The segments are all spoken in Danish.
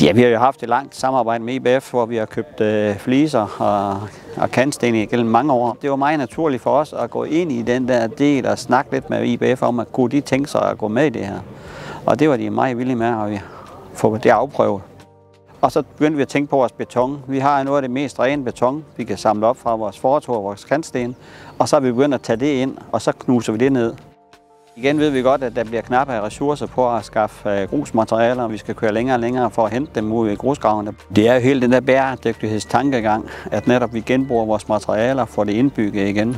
Ja, vi har jo haft et langt samarbejde med IBF, hvor vi har købt fliser og kantsten igennem mange år. Det var meget naturligt for os at gå ind i den der del og snakke lidt med IBF om, at kunne de tænke sig at gå med i det her. Og det var de meget villige med at få det afprøvet. Og så begyndte vi at tænke på vores beton. Vi har noget af det mest rene beton, vi kan samle op fra vores fortov og vores kantsten. Og så har vi begyndt at tage det ind, og så knuser vi det ned. Igen ved vi godt, at der bliver knappe af ressourcer på at skaffe grusmaterialer, og vi skal køre længere og længere for at hente dem ud i grusgravene. Det er jo hele den der bæredygtighedstankegang, at netop vi genbruger vores materialer for det indbygget igen.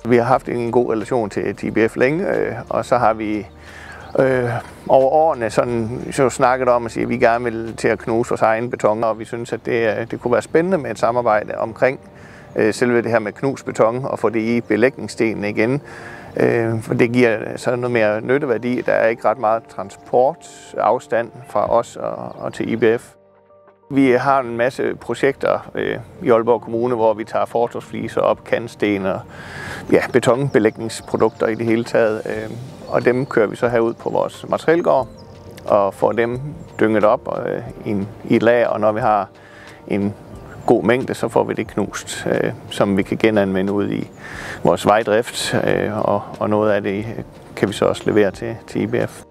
Vi har haft en god relation til IBF længe, og så har vi over årene så snakket om at sige, at vi gerne vil til at knuse vores egen beton, og vi synes, at det kunne være spændende med et samarbejde omkring selve det her med knust beton og få det i belægningsstenene igen. For det giver så noget mere nytteværdi. Der er ikke ret meget transportafstand fra os og til IBF. Vi har en masse projekter i Aalborg Kommune, hvor vi tager fortovsfliser op, kantsten og betonbelægningsprodukter i det hele taget. Og dem kører vi så herud på vores materielgård og får dem dynget op i et lager, og når vi har en god mængde, så får vi det knust, som vi kan genanvende ud i vores vejdrift, og noget af det kan vi så også levere til IBF.